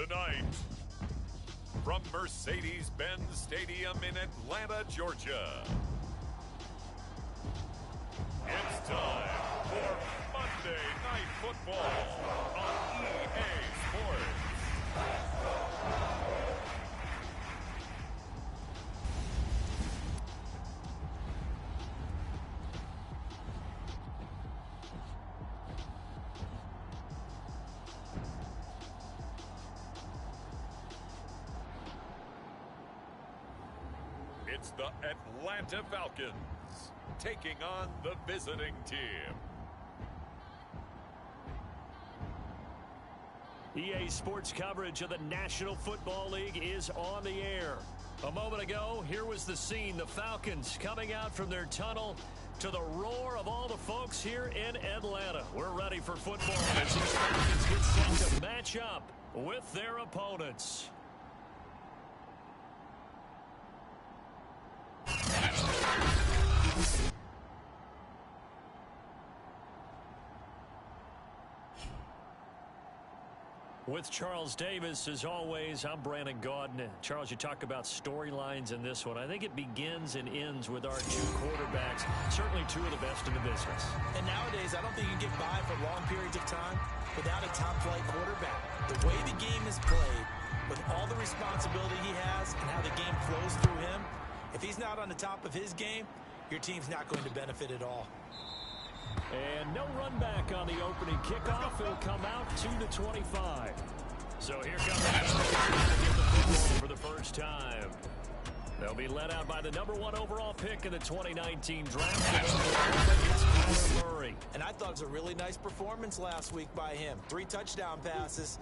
Tonight, from Mercedes-Benz Stadium in Atlanta, Georgia, it's time for Monday Night Football on EA Sports. It's the Atlanta Falcons taking on the visiting team. EA Sports coverage of the National Football League is on the air. A moment ago, here was the scene. The Falcons coming out from their tunnel to the roar of all the folks here in Atlanta. We're ready for football as these Falcons get set to match up with their opponents. With Charles Davis, as always, I'm Brandon Gaudin. Charles, you talk about storylines in this one. I think it begins and ends with our two quarterbacks, certainly two of the best in the business. And nowadays, I don't think you can get by for long periods of time without a top-flight quarterback. The way the game is played, with all the responsibility he has and how the game flows through him, if he's not on the top of his game, your team's not going to benefit at all. And no run back on the opening kickoff. It'll come out to the 25. So here comes the Falcons to get the football for the first time. They'll be led out by the #1 overall pick in the 2019 draft. It's Murray. And I thought it was a really nice performance last week by him. 3 touchdown passes.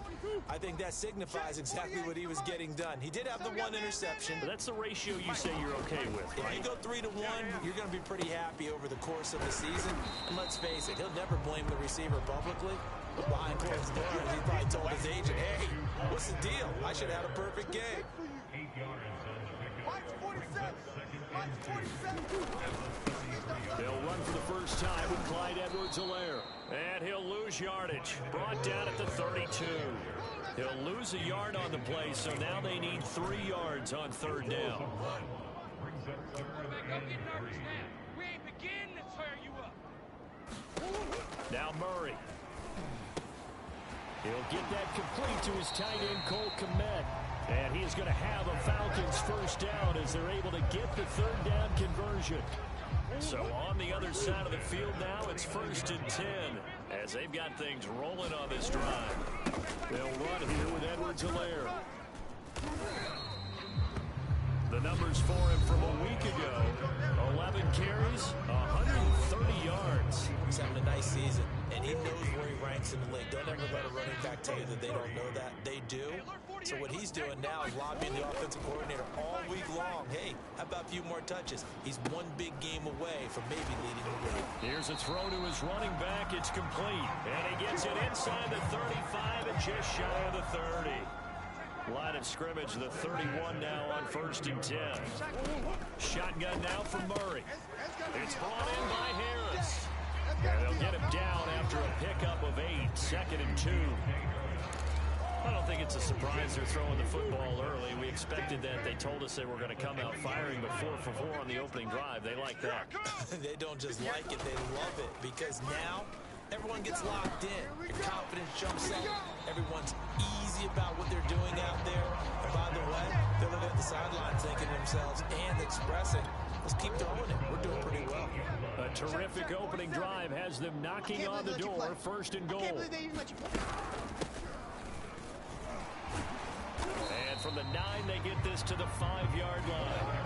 I think that signifies exactly what he was getting done. He did have the 1 interception. But that's the ratio you say you're okay with, right? If you go 3 to 1, you're going to be pretty happy over the course of the season. And let's face it, he'll never blame the receiver publicly. But behind closed doors, he probably told his agent, hey, what's the deal? I should have had a perfect game. They'll run for the first time with Clyde Edwards-Helaire. And he'll lose yardage. Brought down at the 32. He'll lose a yard on the play, so now they need 3 yards on 3rd down. Now Murray. He'll get that complete to his tight end, Cole Kmet. And he is going to have a Falcons first down as they're able to get the 3rd down conversion. So on the other side of the field now, it's 1st and 10 as they've got things rolling on this drive. They'll run here with Edwards-Helaire. The numbers for him from a week ago, 11 carries, 130 yards. He's having a nice season, and he knows where he ranks in the league. Don't ever let a running back tell you that they don't know that. They do. So what he's doing now is lobbying the offensive coordinator all week long. Hey, how about a few more touches? He's one big game away from maybe leading the league. Here's a throw to his running back. It's complete. And he gets it inside the 35 and just shy of the 30. Line of scrimmage, the 31 now on 1st and 10. Shotgun now for Murray. It's brought in by Harris. And they'll get him down after a pickup of 8. 2nd and 2. I don't think it's a surprise they're throwing the football early. We expected that. They told us they were going to come out firing, but 4 for 4 on the opening drive. They like that. They don't just like it, they love it, because now everyone gets locked in. Your confidence jumps up. Everyone's easy about what they're doing out there. And by the way, they're looking at the sideline thinking to themselves and expressing, let's keep throwing it. We're doing pretty well. A terrific opening drive has them knocking on the door. 1st and goal. And from the 9, they get this to the 5-yard line.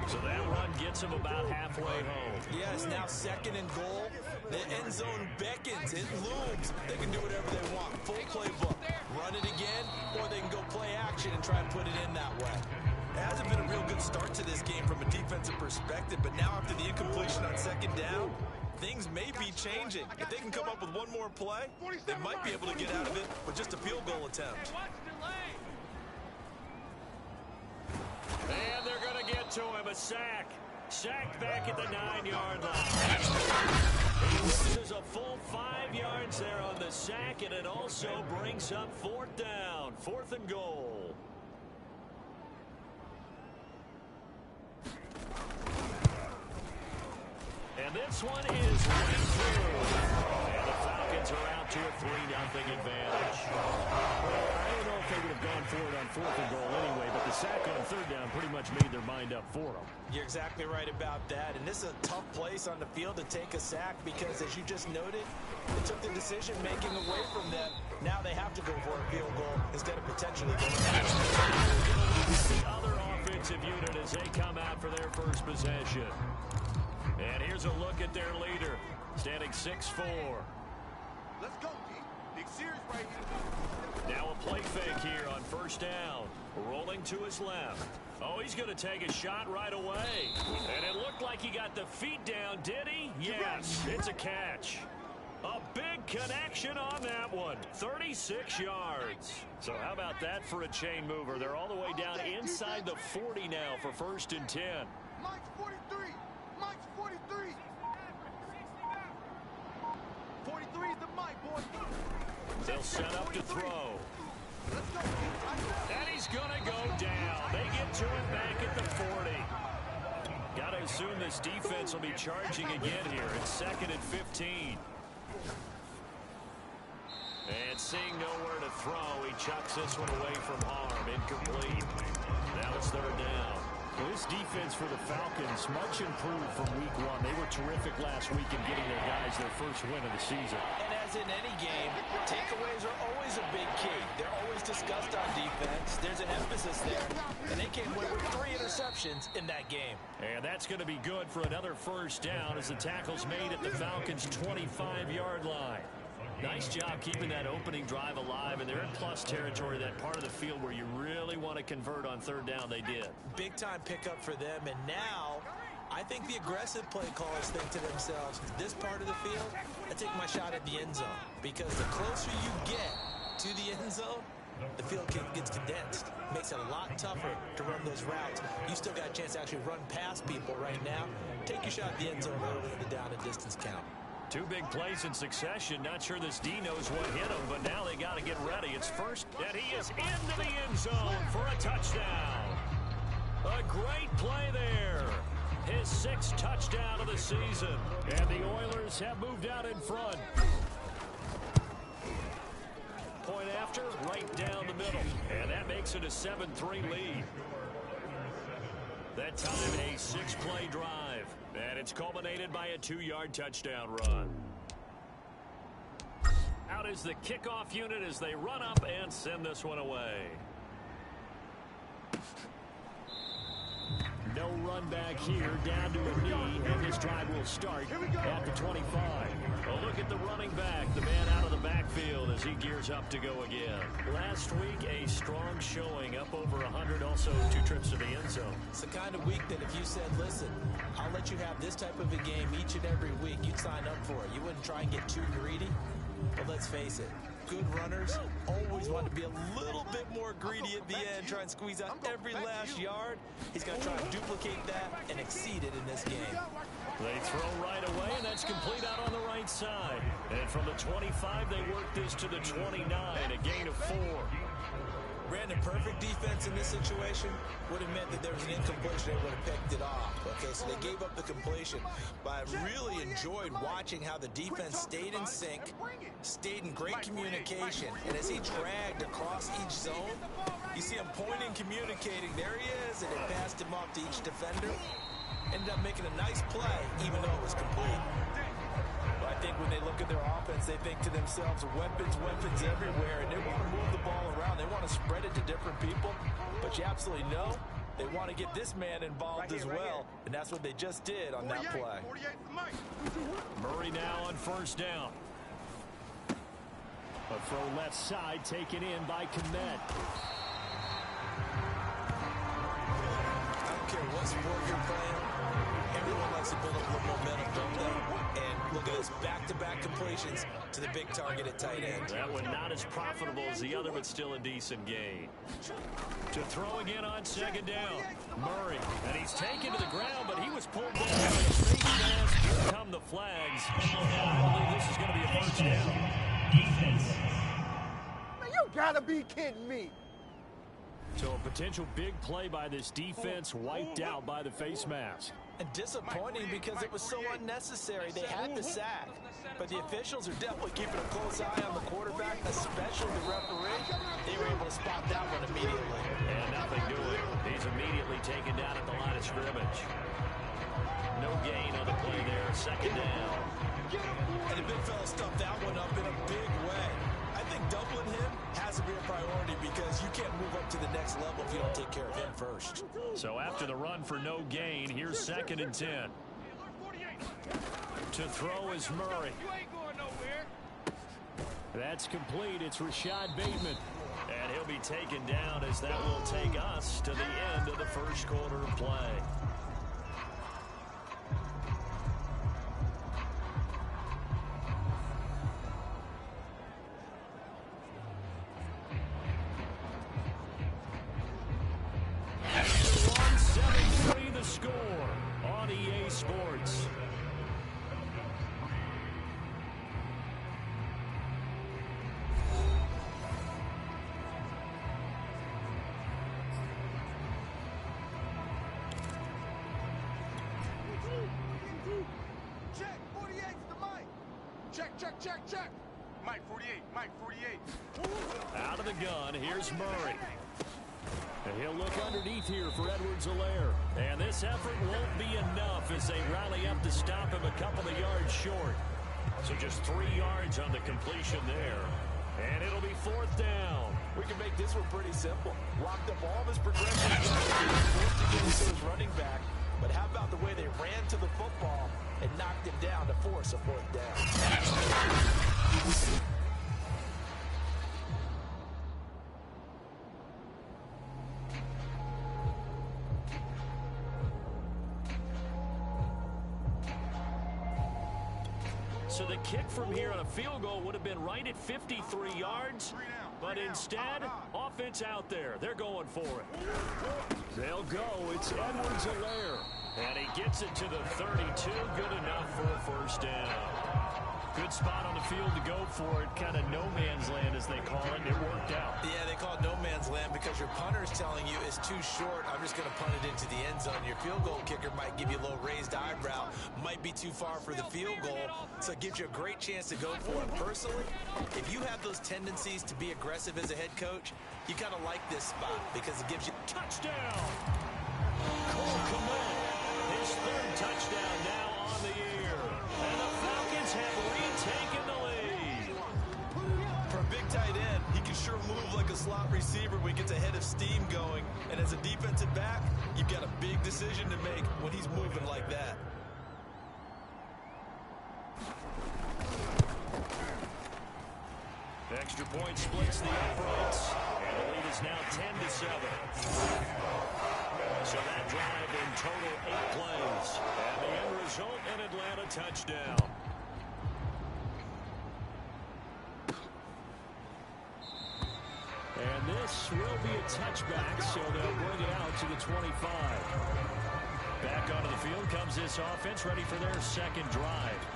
So that run gets them about halfway home. Yeah, it's now 2nd and goal. The end zone beckons. It looms. They can do whatever they want. Full playbook. Run it again, or they can go play action and try and put it in that way. It hasn't been a real good start to this game from a defensive perspective, but now after the incompletion on 2nd down, things may be changing. If they can come up with one more play, they might be able to get out of it with just a field goal attempt. And they're going to get to him. A sack. Sacked back at the 9-yard line. There's a full 5 yards there on the sack, and it also brings up 4th down. 4th and goal. And this one is right through. And the Falcons are out to a 3-0 advantage. Well, I don't know if they would have gone for it on 4th and goal anyway, but the sack on 3rd down pretty much made their mind up for them. You're exactly right about that. And this is a tough place on the field to take a sack because, as you just noted, they took the decision-making away from them. Now they have to go for a field goal instead of potentially going the other offensive unit as they come out for their first possession. And here's a look at their leader, standing 6'4". Let's go, D. Big series right here. Now a play fake here on 1st down. Rolling to his left. Oh, he's going to take a shot right away. And it looked like he got the feet down, did he? Yes, it's a catch. A big connection on that one. 36 yards. So how about that for a chain mover? They're all the way down inside the 40 now for 1st and 10. Mike's 43. Mike's 43. 43 is the Mike, boy. They'll set up to throw. Let's go. And he's going to go down. They get to him back at the 40. Got to assume this defense will be charging again here. It's 2nd and 15. And seeing nowhere to throw, he chucks this one away from harm. Incomplete. Now it's 3rd down. Well, this defense for the Falcons, much improved from week 1. They were terrific last week in getting their guys their first win of the season. And as in any game, takeaways are always a big key. They're always discussed on defense. There's an emphasis there. And they came away with 3 interceptions in that game. And that's going to be good for another 1st down as the tackle's made at the Falcons' 25-yard line. Nice job keeping that opening drive alive, and they're in plus territory, that part of the field where you really want to convert on 3rd down. They did. Big time pickup for them, and now I think the aggressive play callers think to themselves, this part of the field, I take my shot at the end zone, because the closer you get to the end zone, the field gets condensed. Makes it a lot tougher to run those routes. You still got a chance to actually run past people right now. Take your shot at the end zone early in the down and distance count. 2 big plays in succession. Not sure this D knows what hit him, but now they got to get ready. It's 1st, and he is into the end zone for a touchdown. A great play there. His 6th touchdown of the season. And the Oilers have moved out in front. Point after, right down the middle. And that makes it a 7-3 lead. That time, a 6-play drive. And it's culminated by a 2-yard touchdown run. Out is the kickoff unit as they run up and send this one away. No run back here, down to a knee, and this drive will start at the 25. Well, look at the running back, the man out of the backfield as he gears up to go again. Last week, a strong showing, up over 100, also 2 trips to the end zone. It's the kind of week that if you said, listen, I'll let you have this type of a game each and every week, you'd sign up for it. You wouldn't try and get too greedy. But let's face it, good runners always want to be a little bit more greedy at the end, try and squeeze out every last yard. He's going to try and duplicate that and exceed it in this game. They throw right away, and that's complete out on the right side. And from the 25, they work this to the 29, a gain of 4. Brandon, perfect defense in this situation would have meant that there was an incompletion. They would have picked it off. Okay, so they gave up the completion. But I really enjoyed watching how the defense stayed in sync, stayed in great communication. And as he dragged across each zone, you see him pointing, communicating. There he is, and it passed him off to each defender. Ended up making a nice play, even though it was complete. But I think when they look at their offense, they think to themselves, weapons everywhere, and they want to move the ball around. They want to spread it to different people. But you absolutely know they want to get this man involved as well, and that's what they just did on that play. Murray now on 1st down. A throw left side taken in by Komet. I don't care what sport you're playing. Everyone likes to build up a little momentum, don't they? And look at this, back-to-back completions to the big target at tight end. That one not as profitable as the other, but still a decent gain. To throw again on 2nd down. Murray, and he's taken to the ground, but he was pulled down by his face mask. Here comes from the flags. I believe this is going to be a first down. Defense. Man, you gotta be kidding me. So a potential big play by this defense wiped out by the face mask. And disappointing because it was so unnecessary. They had the sack. But the officials are definitely keeping a close eye on the quarterback, especially the referee. They were able to spot that one immediately. And nothing doing. He's immediately taken down at the line of scrimmage. No gain on the play there. Second down. And the big fella stuffed that one up in a big way. I think doubling him has to be a priority because you can't move up to the next level if you don't take care of him first. So after the run for no gain, here's 2nd and 10. To throw is Murray. That's complete. It's Rashad Bateman. And he'll be taken down as that will take us to the end of the first quarter of play. The score on EA Sports. Check, 48's the mic. Check. Mike 48. Out of the gun, here's Murray. And he'll look underneath here for Edwards-Helaire. And this effort won't be enough as they rally up to stop him a couple of yards short. So just 3 yards on the completion there. And it'll be 4th down. We can make this one pretty simple. Locked up all of his progression. Forced to get into his running back. But how about the way they ran to the football and knocked him down to force a 4th down? So the kick from here on a field goal would have been right at 53 yards. But instead, offense out there. They're going for it. They'll go. It's Edwards-Helaire. And he gets it to the 32. Good enough for a first down. Good spot on the field to go for it. Kind of no man's land, as they call it. It worked out. Yeah, they call it no man's land because your punter is telling you it's too short. I'm just going to punt it into the end zone. Your field goal kicker might give you a little raised eyebrow. Might be too far for the field goal. So it gives you a great chance to go for it. Personally, if you have those tendencies to be aggressive as a head coach, you kind of like this spot because it gives you touchdown. Cole Kmet, his 3rd touchdown now on the year. And the Falcons have retaken the lead. For a big tight end, he can sure move like a slot receiver when he gets a head of steam going. And as a defensive back, you've got a big decision to make when he's moving like that. Extra point splits the uprights. And the lead is now 10-7. So that drive in total 8 plays. And the end result, an Atlanta touchdown. And this will be a touchback, so they'll bring it out to the 25. Back onto the field comes this offense, ready for their 2nd drive.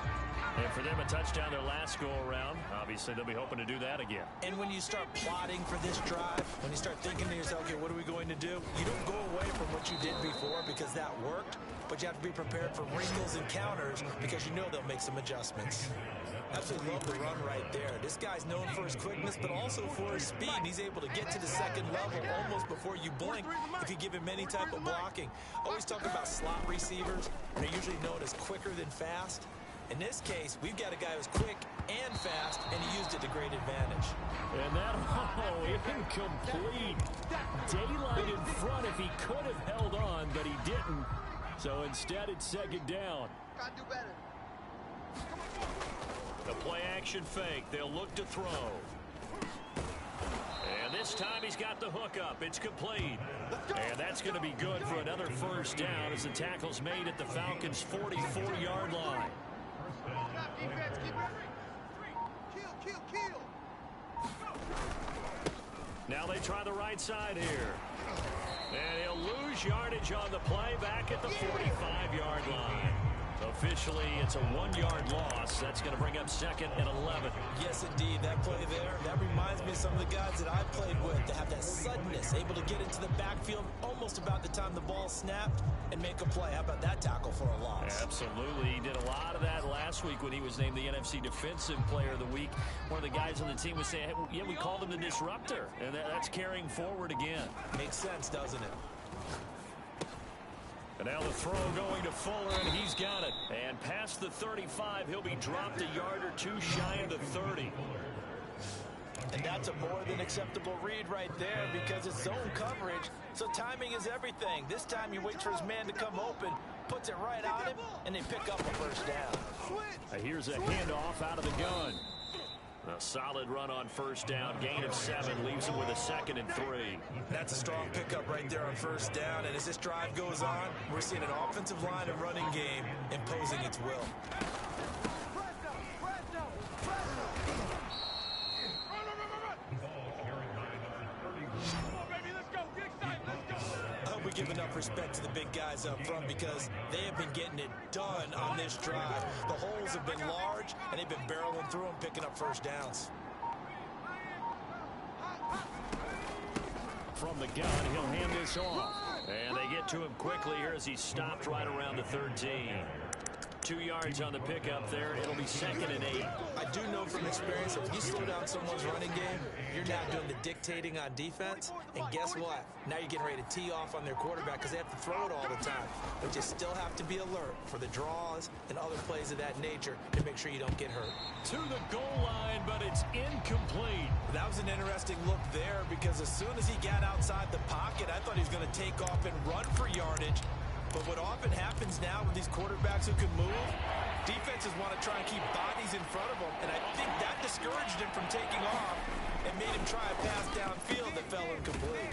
And for them, a touchdown their last go-around. Obviously, they'll be hoping to do that again. And when you start plotting for this drive, when you start thinking to yourself, okay, what are we going to do? You don't go away from what you did before because that worked, but you have to be prepared for wrinkles and counters because you know they'll make some adjustments. Absolutely love the run right there. This guy's known for his quickness, but also for his speed. And he's able to get to the 2nd level almost before you blink if you give him any type of blocking. Always talk about slot receivers. They're usually known as quicker than fast. In this case, we've got a guy who's quick and fast, and he used it to great advantage. And that, incomplete. Daylight in front if he could have held on, but he didn't. So instead, it's 2nd down. Gotta do better. The play action fake. They'll look to throw. And this time he's got the hook up. It's complete. And that's going to be good for another first down as the tackle's made at the Falcons' 44-yard line. Defense, keep kill. Now they try the right side here. And he'll lose yardage on the play back at the 45-yard line. Officially, it's a 1-yard loss. That's going to bring up 2nd and 11. Yes, indeed. That play there, that reminds me of some of the guys that I played with. They have that suddenness, able to get into the backfield almost about the time the ball snapped and make a play. How about that tackle for a loss? Absolutely. He did a lot of that last week when he was named the NFC Defensive Player of the Week. One of the guys on the team was saying, hey, yeah, we called him the disruptor. And that's carrying forward again. Makes sense, doesn't it? And now the throw going to Fuller, and he's got it. And past the 35, he'll be dropped a yard or two shy of the 30. And that's a more than acceptable read right there because it's zone coverage, so timing is everything. This time he waits for his man to come open, puts it right on him, and they pick up a first down. Here's a handoff out of the gun. A solid run on first down, gain of 7, leaves him with a 2nd and 3. That's a strong pickup right there on first down, and as this drive goes on, we're seeing an offensive line and running game imposing its will. I hope we give enough respect to the big guys up front because they have been getting it done on this drive. The holes have been large, and they've been barreling through them, picking up first downs. From the gun, he'll hand this off. And they get to him quickly here as he's stopped right around the 13. 2 yards on the pickup there. It'll be 2nd and 8. I do know from experience, if you slow down someone's running game, you're now doing the dictating on defense. And guess what? Now you're getting ready to tee off on their quarterback because they have to throw it all the time. But you still have to be alert for the draws and other plays of that nature to make sure you don't get hurt. To the goal line, but it's incomplete. That was an interesting look there because as soon as he got outside the pocket, I thought he was going to take off and run for yardage. But what often happens now with these quarterbacks who can move, defenses want to try and keep bodies in front of them, and I think that discouraged him from taking off and made him try a pass downfield that fell incomplete.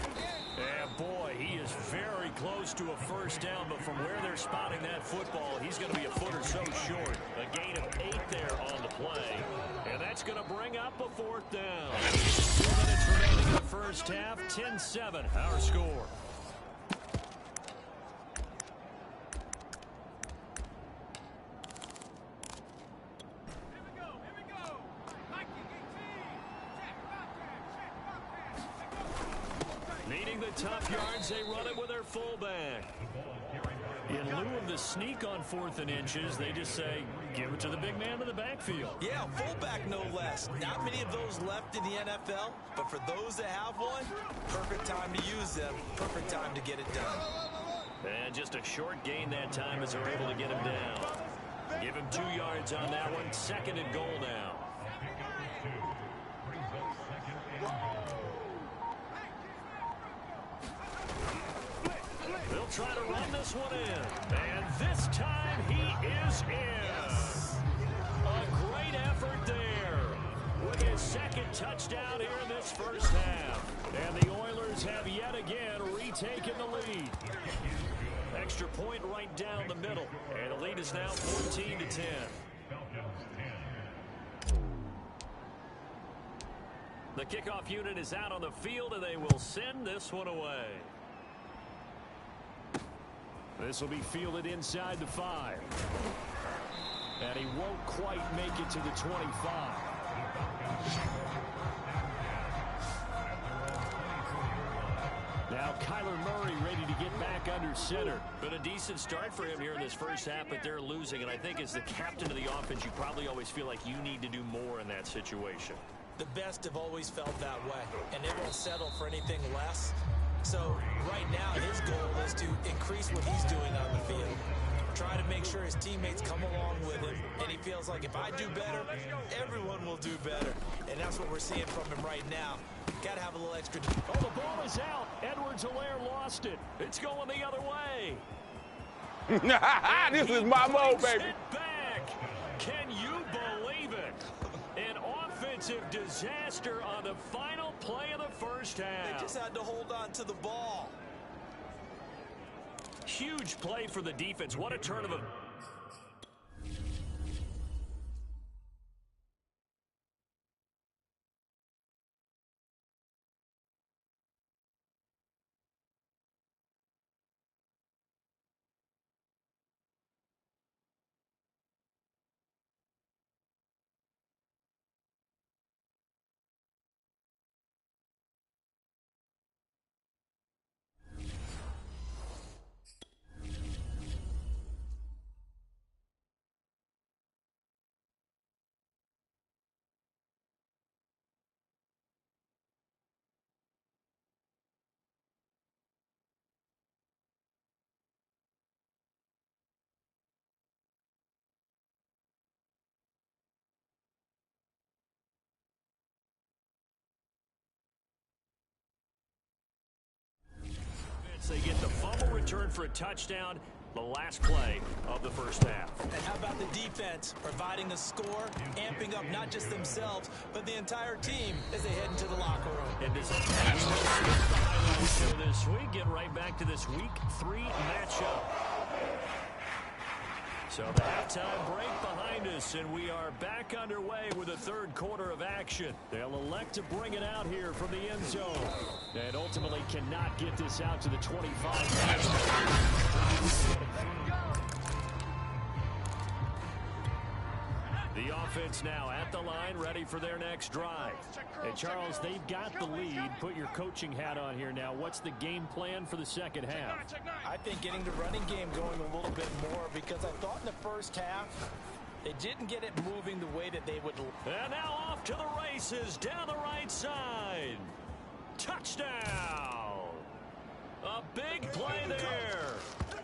Yeah, boy, he is very close to a first down, but from where they're spotting that football, he's going to be a foot or so short. A gain of 8 there on the play, and that's going to bring up a 4th down. 2 minutes remaining in the first half, 10-7, our score. Needing the tough yards, they run it with their fullback. In lieu of the sneak on 4th and inches, they just say, give it to the big man in the backfield. Yeah, fullback no less. Not many of those left in the NFL, but for those that have one, perfect time to use them, perfect time to get it done. And just a short gain that time as they're able to get him down. Give him 2 yards on that one, 2nd and goal now. They'll try to run this one in. And this time he is in. A great effort there. With his 2nd touchdown here in this first half. And the Oilers have yet again retaken the lead. Extra point right down the middle. And the lead is now 14-10. The kickoff unit is out on the field, and they will send this one away. This will be fielded inside the 5. And he won't quite make it to the 25. Now Kyler Murray ready to get back under center. Been a decent start for him here in this first half, but they're losing. And I think as the captain of the offense, you probably always feel like you need to do more in that situation. The best have always felt that way, and they won't settle for anything less. So right now his goal is to increase what he's doing on the field. Try to make sure his teammates come along with him, and he feels like if I do better, everyone will do better. And that's what we're seeing from him right now. Got to have a little extra. Oh, the ball is out. Edwards-Helaire lost it. It's going the other way. This is my mode, baby. Back. Can you believe it? An offensive disaster on the final play of the first half. They just had to hold on to the ball. Huge play for the defense. What a turn of a returned for a touchdown. The last play of the first half. And how about the defense providing a score, amping up not just themselves, but the entire team as they head into the locker room. And this is the highlight show this week. Get right back to this Week 3 matchup. So the halftime break behind us, and we are back underway with the third quarter of action. They'll elect to bring it out here from the end zone, and ultimately cannot get this out to the 25. The offense now at the line, ready for their next drive. And Charles, they've got the lead. Put your coaching hat on here now. What's the game plan for the second half? I think getting the running game going a little bit more, because I thought in the first half they didn't get it moving the way that they would. And now off to the races down the right side. Touchdown. A big play there.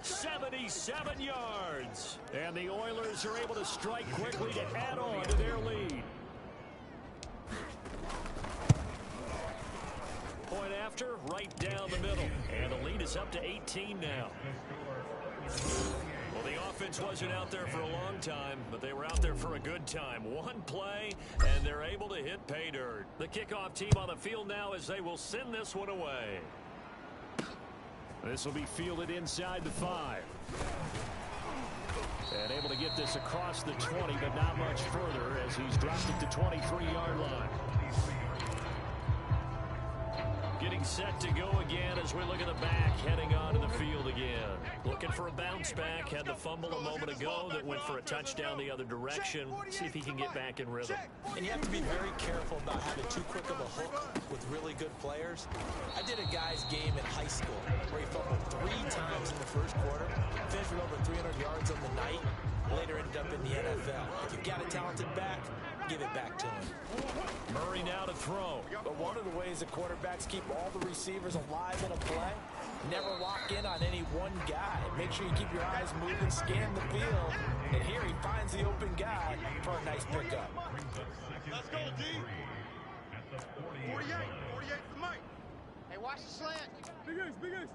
77 yards. And the Oilers are able to strike quickly to add on to their lead. Point after, right down the middle. And the lead is up to 18 now. Well, the offense wasn't out there for a long time, but they were out there for a good time. One play, and they're able to hit pay dirt. The kickoff team on the field now as they will send this one away. This will be fielded inside the 5. And able to get this across the 20, but not much further as he's dropped it to 23-yard line. Getting set to go again as we look at the back, heading onto the field again. Looking for a bounce back. Had the fumble a moment ago that went for a touchdown the other direction. See if he can get back in rhythm. And you have to be very careful about having too quick of a hook with really good players. I did a guy's game in high school where he fumbled 3 times in the first quarter, finished with over 300 yards on the night, later ended up in the NFL. If you've got a talented back, give it back to him. Murray now to throw. But one of the ways the quarterbacks keep all the receivers alive in a play, never lock in on any one guy. Make sure you keep your eyes moving, scan the field, and here he finds the open guy for a nice pickup. Let's go, D. 48. 48's the mic. Hey, watch the slant. Big ace, big ace.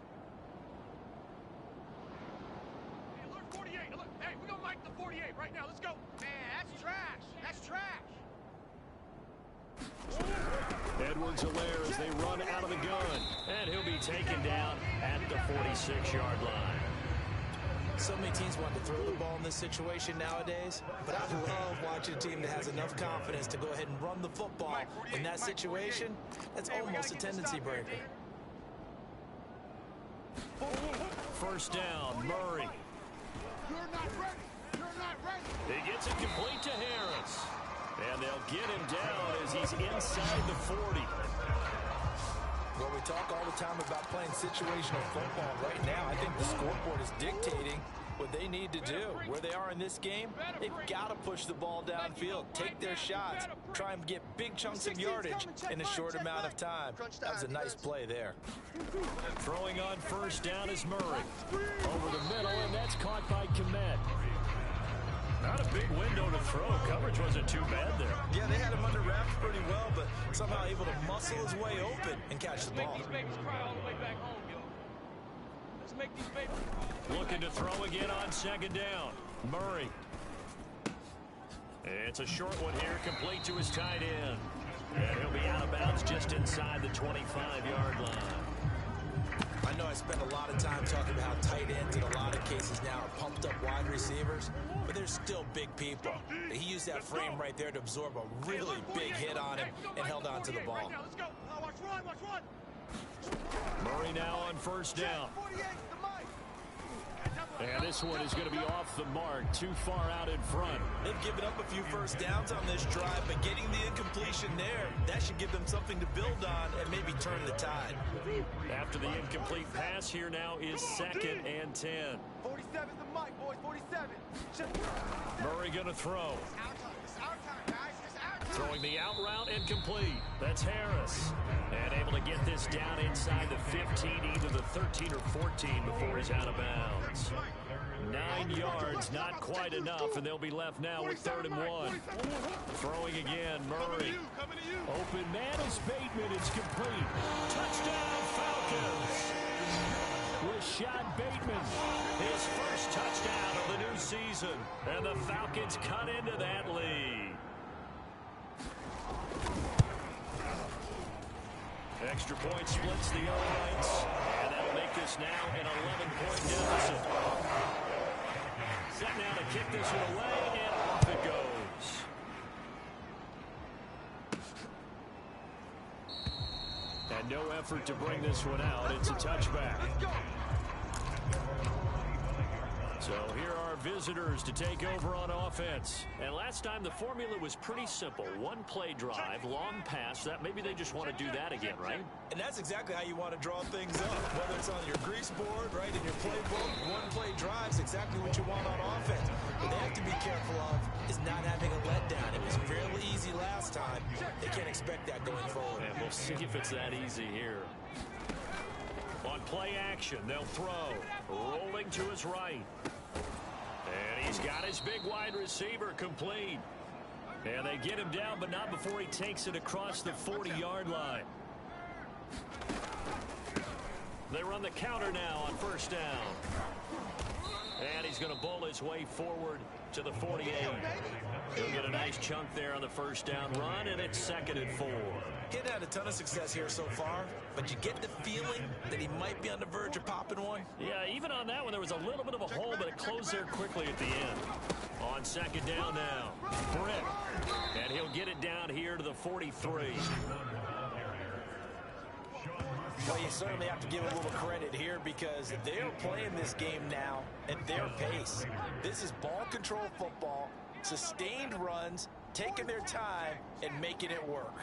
Hey, alert 48. Look, hey, we're gonna mic the 48 right now. Let's go. Man, that's trash. That's trash. Edwards-Helaire as they run out of the gun. And he'll be taken down at the 46-yard line. So many teams want to throw the ball in this situation nowadays, but I love watching a team that has enough confidence to go ahead and run the football. In that situation, that's almost a tendency breaker. First down, Murray. You're not ready. You're not ready. He gets it complete to Harris. And they'll get him down as he's inside the 40. Well, we talk all the time about playing situational football. Right now, I think the scoreboard is dictating what they need to do. Where they are in this game, they've got to push the ball downfield, take their shots, try and get big chunks of yardage in a short amount of time. That was a nice play there. Throwing on first down is Murray. Over the middle, and that's caught by Komet. Not a big window to throw. Coverage wasn't too bad there. Yeah, they had him under wraps pretty well, but somehow able to muscle his way open and catch the ball. These babies cry all the way back home, yo. Let's make these babies cry. Looking to throw again on second down. Murray. It's a short one here, complete to his tight end. And he'll be out of bounds just inside the 25-yard line. I know I spend a lot of time talking about how tight ends in a lot of cases now are pumped up wide receivers, but they're still big people. He used that frame right there to absorb a really big hit on him and held on to the ball. Let's go. Watch run, watch run. Murray now on first down. And this one is going to be off the mark, too far out in front. They've given up a few first downs on this drive, but getting the incompletion there, that should give them something to build on and maybe turn the tide. After the incomplete pass, here now is 2nd and 10. 47's the mic, boys. 47. Murray going to throw. It's our time. It's our time, guys. It's our time. Throwing the out route incomplete. That's Harris. And able to get this down inside the 15, either the 13 or 14 before he's out of bounds. 9 yards, not quite enough, and they'll be left now with 3rd and 1. Throwing again, Murray. Open man is Bateman. It's complete. Touchdown, Falcons. Rashad Bateman, his first touchdown of the new season. And the Falcons cut into that lead. Extra point splits the Alliance, and that'll make this now an 11-point deficit. Set now to kick this one away, and off it goes. And no effort to bring this one out. It's a touchback. So here are visitors to take over on offense. And last time the formula was pretty simple. One play drive, long pass. That maybe they just want to do that again, right? And that's exactly how you want to draw things up. Whether it's on your grease board, right, in your playbook, one play drive is exactly what you want on offense. What they have to be careful of is not having a letdown. It was fairly easy last time. They can't expect that going forward. And we'll see if it's that easy here. On play action, they'll throw. Rolling to his right. And he's got his big wide receiver complete. And they get him down, but not before he takes it across the 40-yard line. They run the counter now on first down. And he's going to bowl his way forward to the 48. He'll get a nice chunk there on the first down run, and it's 2nd and 4. He's had a ton of success here so far, but you get the feeling that he might be on the verge of popping one. Yeah, even on that one, there was a little bit of a hole, but it closed there quickly at the end. On 2nd down now, Britt. And he'll get it down here to the 43. Well, you certainly have to give a little credit here because they're playing this game now at their pace. This is ball control football, sustained runs, taking their time, and making it work.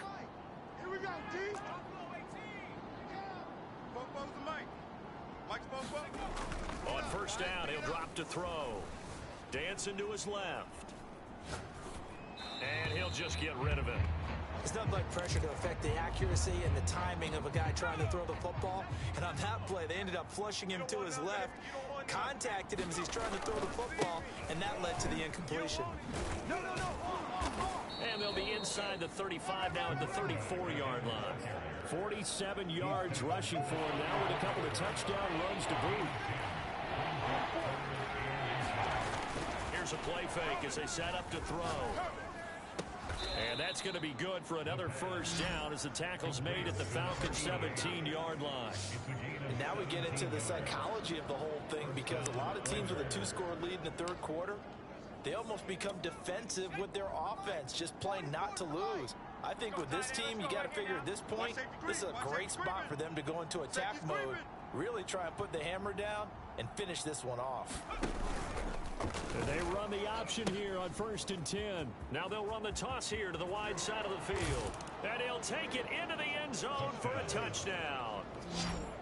Here we go, T. Bobo's the Mike. Mike's Bobo. On first down, he'll drop to throw. Dancing to his left. And he'll just get rid of it. It's nothing like pressure to affect the accuracy and the timing of a guy trying to throw the football. And on that play, they ended up flushing him to his left, contacted him as he's trying to throw the football, and that led to the incompletion. And they'll be inside the 35 now at the 34-yard line. 47 yards rushing for him now with a couple of touchdown runs to boot. Here's a play fake as they set up to throw. And that's going to be good for another first down as the tackle's made at the Falcons' 17-yard line. And now we get into the psychology of the whole thing because a lot of teams with a 2-score lead in the third quarter, they almost become defensive with their offense, just playing not to lose. I think with this team, you got to figure at this point, this is a great spot for them to go into attack mode, really try and put the hammer down and finish this one off. And they run the option here on 1st and 10. Now they'll run the toss here to the wide side of the field. And he'll take it into the end zone for a touchdown.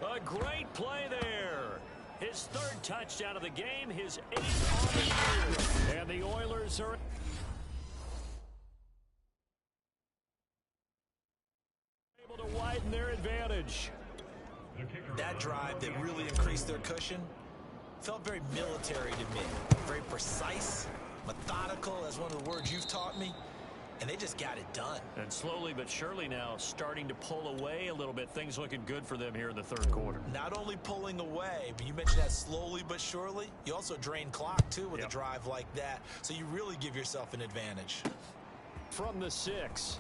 A great play there. His 3rd touchdown of the game, his 8th on the year. And the Oilers are able to widen their advantage. That drive that really increased their cushion felt very military to me. Very precise, methodical, as one of the words you've taught me. And they just got it done. And slowly but surely now starting to pull away a little bit. Things looking good for them here in the third quarter. Not only pulling away, but you mentioned that slowly but surely. You also drain clock, too, with a drive like that. So you really give yourself an advantage. From the 6.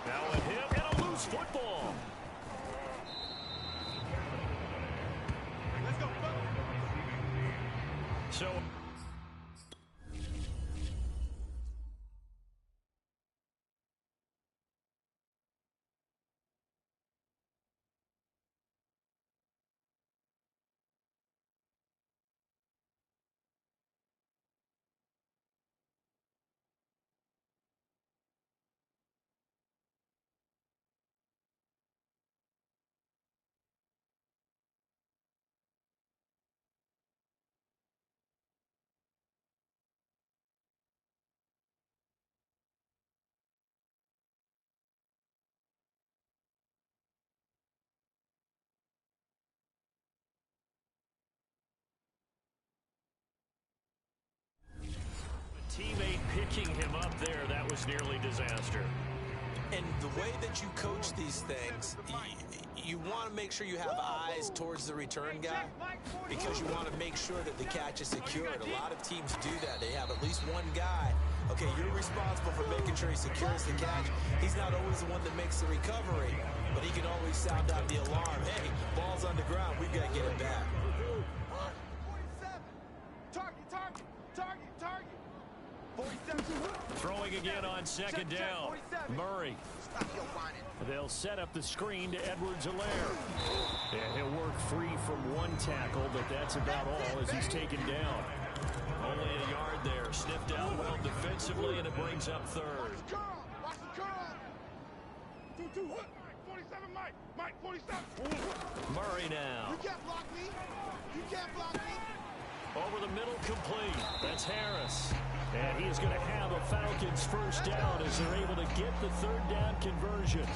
Now with him and a loose football. Let's go. So teammate picking him up there, that was nearly disaster. And the way that you coach these things, you want to make sure you have eyes towards the return guy because you want to make sure that the catch is secured. A lot of teams do that. They have at least one guy. Okay, you're responsible for making sure he secures the catch. He's not always the one that makes the recovery, but he can always sound out the alarm. Hey, ball's on the ground. We've got to get it back. 47. Target. 47. Throwing again on second down. Murray. They'll set up the screen to Edwards-Helaire. And he'll work free from one tackle, but that's about all as he's taken down. Only a yard there. Sniffed out well defensively, and it brings up third. Watch the curl. 2-2. 47, Mike. 47. Murray now. You can't block me. Over the middle, complete. That's Harris. And he's going to have a Falcons first down as they're able to get the third down conversion.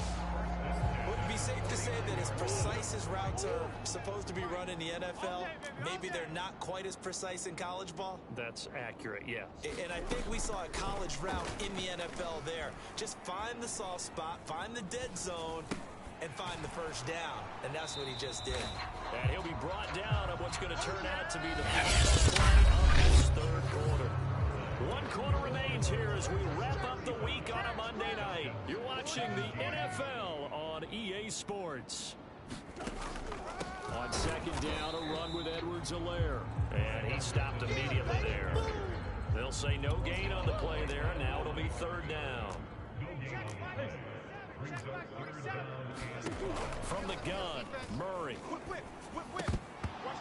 Would it be safe to say that as precise as routes are supposed to be run in the NFL, maybe they're not quite as precise in college ball? That's accurate, yes. And I think we saw a college route in the NFL there. Just find the soft spot, find the dead zone, and find the first down. And that's what he just did. And he'll be brought down on what's going to turn out to be the final play of this third quarter. One quarter remains here as we wrap up the week on a Monday night. You're watching the NFL on EA Sports. On second down, a run with Edwards-Helaire. And he stopped immediately there. They'll say no gain on the play there. Now it'll be third down. From the gun, Murray.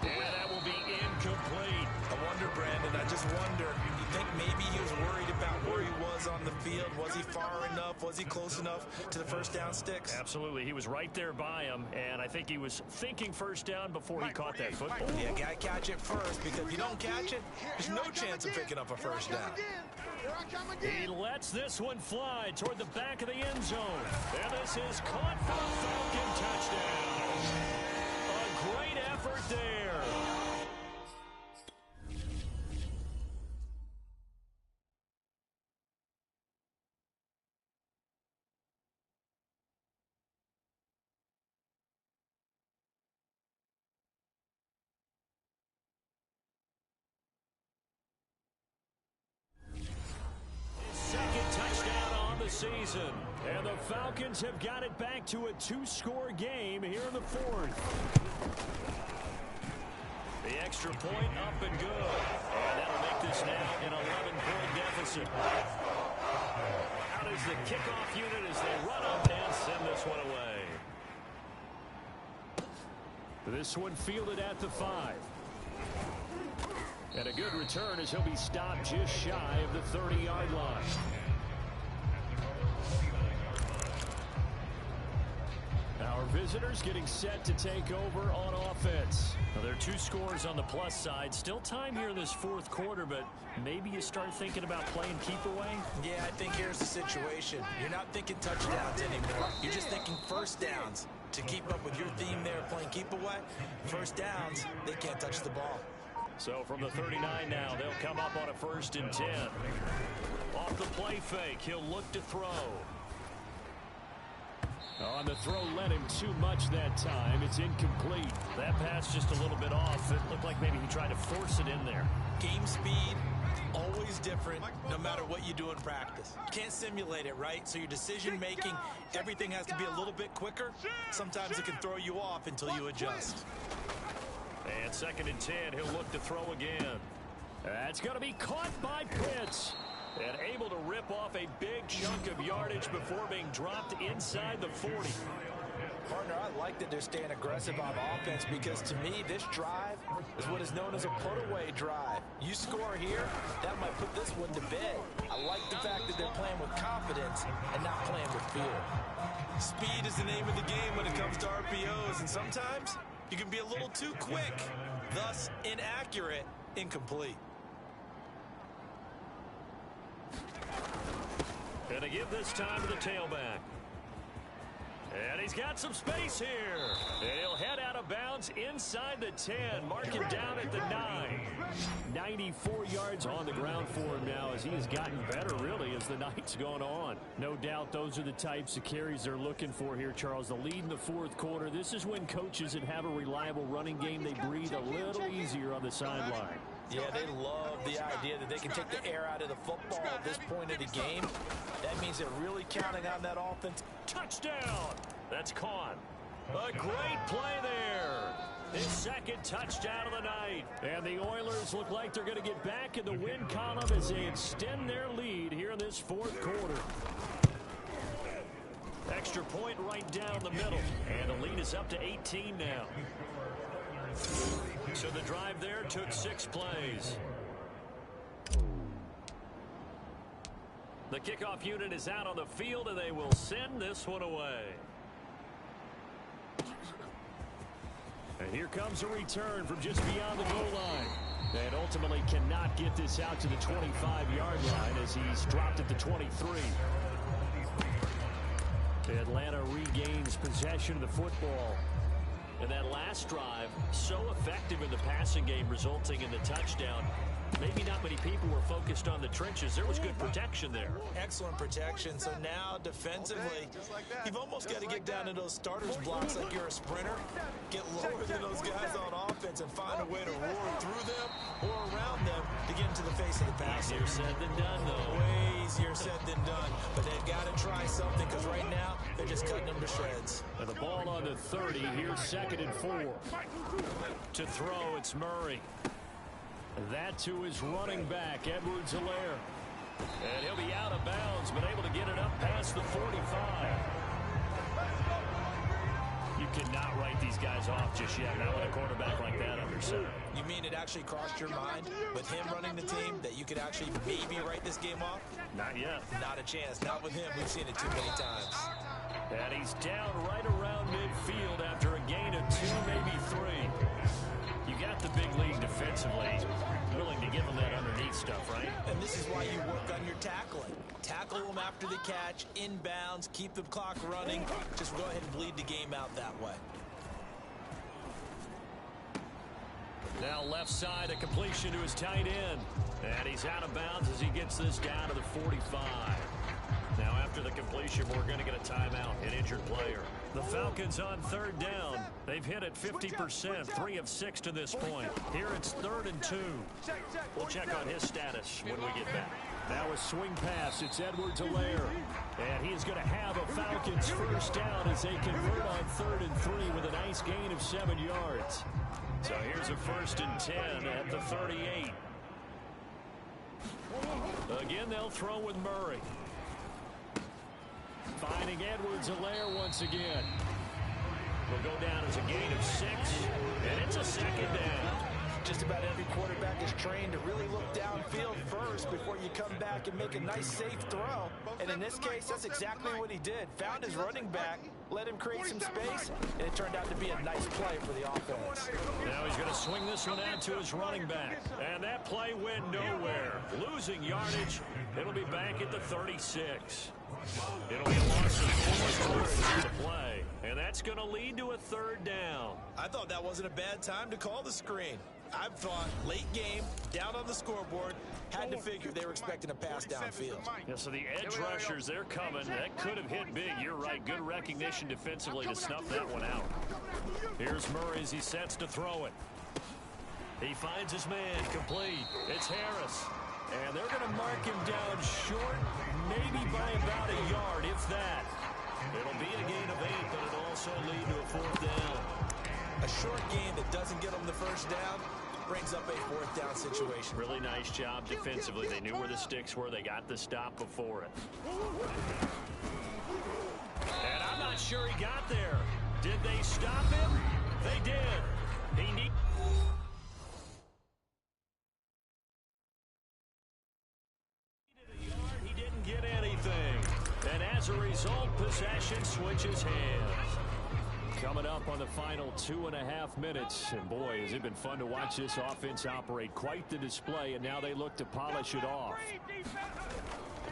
And that will be incomplete. I wonder, Brandon, I just wonder, you think maybe he was worried about where he was on the field? Was he far enough? Was he close enough to the first down sticks? Absolutely. He was right there by him, and I think he was thinking first down before he caught that football. Yeah, got to catch it first, because if you don't catch it, there's no chance of picking up a first down. He lets this one fly toward the back of the end zone. And this is caught for a Falcon touchdown. A great effort there. Season, and the Falcons have got it back to a two-score game here in the fourth. The extra point up and good, and that'll make this now an 11-point deficit. Out is the kickoff unit as they run up and send this one away. This one fielded at the 5. And a good return as he'll be stopped just shy of the 30-yard line. Our visitors getting set to take over on offense. Now, there are 2 scores on the plus side. Still time here in this fourth quarter, but maybe you start thinking about playing keep away? Yeah, I think here's the situation. You're not thinking touchdowns anymore. You're just thinking first downs. To keep up with your theme there, playing keep away, first downs, they can't touch the ball. So from the 39 now, they'll come up on a 1st and 10. Off the play fake, he'll look to throw. On the throw, led him too much that time. It's incomplete. That pass just a little bit off. It looked like maybe he tried to force it in there. Game speed, always different, no matter what you do in practice. You can't simulate it, right? So your decision-making, everything has to be a little bit quicker. Sometimes it can throw you off until you adjust. And 2nd and 10, he'll look to throw again. That's going to be caught by Pitts. And able to rip off a big chunk of yardage before being dropped inside the 40. Partner, I like that they're staying aggressive on offense because to me, this drive is what is known as a put-away drive. You score here, that might put this one to bed. I like the fact that they're playing with confidence and not playing with fear. Speed is the name of the game when it comes to RPOs, and sometimes you can be a little too quick, thus inaccurate, incomplete. And to give this time to the tailback. And he's he's got some space here. And he'll head out of bounds inside the 10. Mark him down at the 9. 94 yards on the ground for him now as he has gotten better, really, as the night's gone on. No doubt those are the types of carries they're looking for here, Charles. The lead in the fourth quarter. This is when coaches that have a reliable running game, they breathe a little easier on the sideline. Yeah, they love the idea that they can take the air out of the football at this point of the game. That means they're really counting on that offense. Touchdown! That's caught. A great play there. His second touchdown of the night. And the Oilers look like they're going to get back in the win column as they extend their lead here in this fourth quarter. Extra point right down the middle. And the lead is up to 18 now. So the drive there took 6 plays. The kickoff unit is out on the field, and they will send this one away. And here comes a return from just beyond the goal line. And ultimately cannot get this out to the 25-yard line as he's dropped at the 23. Atlanta regains possession of the football. And that last drive, so effective in the passing game, resulting in the touchdown. Maybe not many people were focused on the trenches. There was good protection there. Excellent protection. So now defensively, you've almost got to get down to those starters blocks like you're a sprinter. Get lower than those guys on offense and find a way to roar through them or around them to get into the face of the passer. Easier said than done, though. Way easier said than done. But they've got to try something because right now they're just cutting them to shreds. And the ball on the 30. Here's 2nd and 4. To throw, it's Murray. That to his running back, Edwards-Helaire. And he'll be out of bounds, but able to get it up past the 45. You cannot write these guys off just yet. Not with a quarterback like that under center. You mean it actually crossed your mind with him running the team that you could actually maybe write this game off? Not yet. Not a chance. Not with him. We've seen it too many times. And he's down right around midfield after a gain of 2, maybe 3. You got the big league defensively, willing to give them that underneath stuff, right? And this is why you work on your tackling. Tackle them after the catch, inbounds, keep the clock running. Just go ahead and bleed the game out that way. Now left side, a completion to his tight end. And he's out of bounds as he gets this down to the 45. Now after the completion, we're going to get a timeout, an injured player. The Falcons on 3rd down. They've hit it 50%, 3 of 6 to this point. Here it's 3rd and 2. We'll check on his status when we get back. Now a swing pass. It's Edwards-Helaire. And he's going to have a Falcons first down as they convert on 3rd and 3 with a nice gain of 7 yards. So here's a 1st and 10 at the 38. Again, they'll throw with Murray. Finding Edwards-Helaire once again. Will go down as a gain of 6, and it's a 2nd down. Just about every quarterback is trained to really look downfield first before you come back and make a nice, safe throw. And in this case, that's exactly what he did. Found his running back, let him create some space, and it turned out to be a nice play for the offense. Now he's going to swing this one out to his running back. And that play went nowhere. Losing yardage. It'll be back at the 36. It'll be a loss of 4 yards to play. And that's going to lead to a 3rd down. I thought that wasn't a bad time to call the screen. I thought late game, down on the scoreboard, had to figure they were expecting a pass downfield. Yeah, so the edge rushers, they're coming. That could have hit big. You're right. Good recognition defensively to snuff that one out. Here's Murray as he sets to throw it. He finds his man complete. It's Harris. And they're going to mark him down short, maybe by about a yard, if that. It'll be a gain of 8, but it'll also lead to a 4th down. A short gain that doesn't get them the first down brings up a 4th down situation. Really nice job defensively. They knew where the sticks were. They got the stop before it. And I'm not sure he got there. Did they stop him? They did. He didn't get anything. And as a result, possession switches hands. Coming up on the final 2.5 minutes. And boy, has it been fun to watch this offense operate. Quite the display, and now they look to polish it off.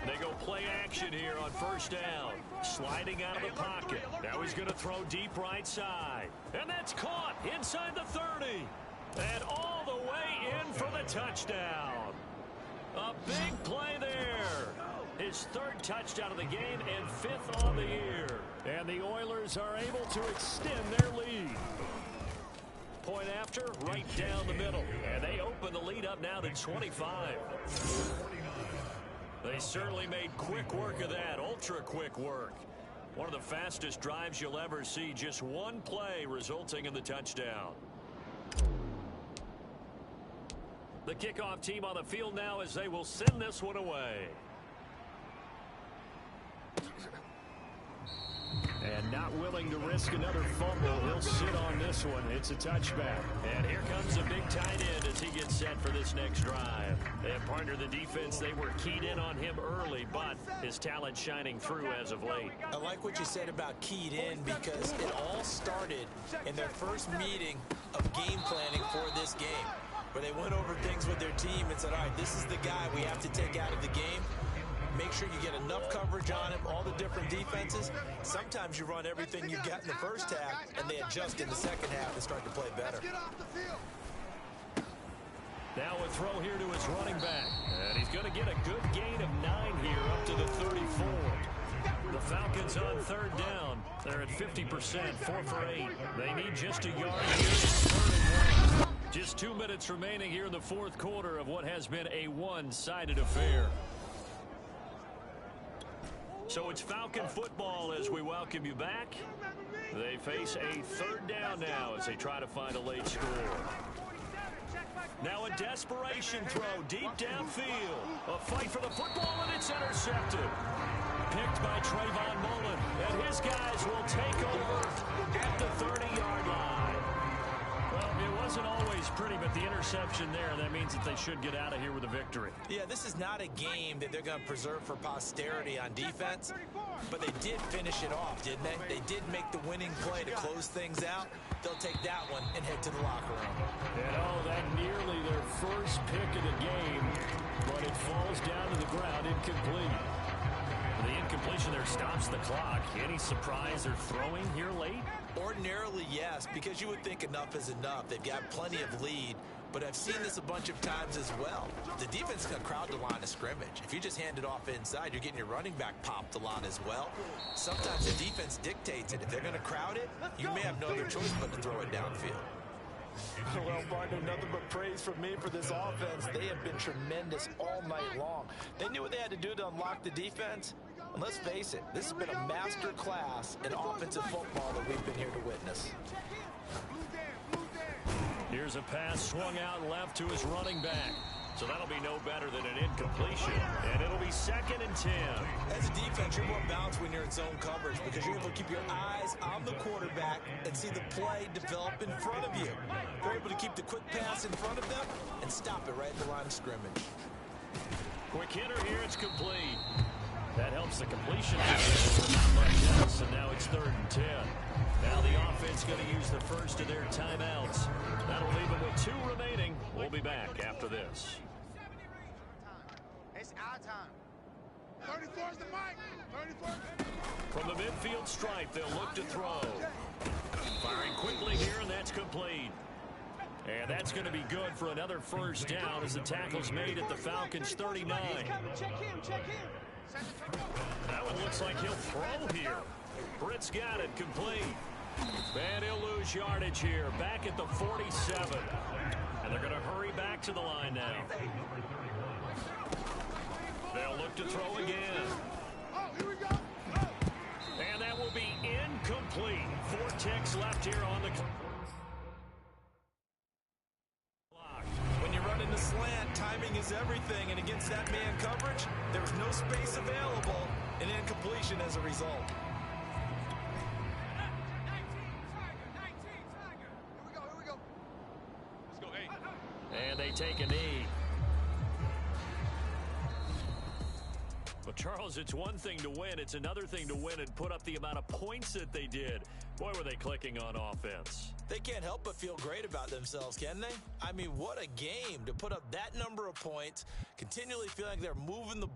They go play action here on first down. Sliding out of the pocket. Now he's going to throw deep right side. And that's caught inside the 30. And all the way in for the touchdown. A big play there. His third touchdown of the game and fifth on the year. And the Oilers are able to extend their lead. Point after, right down the middle. And they open the lead up now to 25. They certainly made quick work of that, ultra quick work. One of the fastest drives you'll ever see, just one play resulting in the touchdown. The kickoff team on the field now as they will send this one away. And not willing to risk another fumble, he'll sit on this one. It's a touchback. And here comes a big tight end as he gets set for this next drive. They have partnered the defense. They were keyed in on him early, but his talent shining through as of late. I like what you said about keyed in because it all started in their first meeting of game planning for this game, where they went over things with their team and said, all right, this is the guy we have to take out of the game. Make sure you get enough coverage on him, all the different defenses. Sometimes you run everything you got in the first half, and they adjust in the second half and start to play better. Now a throw here to his running back. And he's going to get a good gain of 9 here up to the 34. The Falcons on third down. They're at 50%, 4 for 8. They need just a yard here. Third and 1. Just 2 minutes remaining here in the fourth quarter of what has been a one-sided affair. So it's Falcon football as we welcome you back. They face a third down now as they try to find a late score. Now a desperation throw deep downfield. A fight for the football, and it's intercepted. Picked by Trayvon Mullen, and his guys will take over at the 30-yard line. Well, it wasn't always pretty, but the interception there, that means that they should get out of here with a victory. Yeah, this is not a game that they're going to preserve for posterity on defense, but they did finish it off, didn't they? They did make the winning play to close things out. They'll take that one and head to the locker room. And that nearly their first pick of the game, but it falls down to the ground incomplete. The incompletion there stops the clock. Any surprise they're throwing here late? Ordinarily, yes, because you would think enough is enough. They've got plenty of lead, but I've seen this a bunch of times as well. The defense is going to crowd the line of scrimmage. If you just hand it off inside, you're getting your running back popped a lot as well. Sometimes the defense dictates it. If they're going to crowd it, you may have no other choice but to throw it downfield. Well, partner, nothing but praise from me for this offense. They have been tremendous all night long. They knew what they had to do to unlock the defense. And let's face it, this has been a master class in offensive football that we've been here to witness. Here's a pass swung out left to his running back. So that'll be no better than an incompletion. And it'll be 2nd and 10. As a defense, you're more balanced when you're in zone coverage because you're able to keep your eyes on the quarterback and see the play develop in front of you. They're able to keep the quick pass in front of them and stop it right at the line of scrimmage. Quick hitter here, it's complete. That helps the completion. Not much else, and now it's 3rd and 10. Now the offense going to use the first of their timeouts. That'll leave them with 2 remaining. We'll be back after this. It's our time. 34 is the mic. 34. From the midfield stripe, they'll look to throw. Firing quickly here, and that's complete. And that's going to be good for another first down as the tackle's made at the Falcons' 39. Check him. That one looks like he'll throw here. Britt's got it, complete. And he'll lose yardage here, back at the 47. And they're going to hurry back to the line now. They'll look to throw again. Oh, here we go. And that will be incomplete. 4 ticks left here on the clock. When you run in the slant, timing is everything, and against that man coverage, there was no space available, and incompletion as a result. Here we go. Let's go, 8. And they take a knee. Well, Charles, it's one thing to win. It's another thing to win and put up the amount of points that they did. Boy, were they clicking on offense. They can't help but feel great about themselves, can they? I mean, what a game to put up that number of points, continually feeling like they're moving the ball.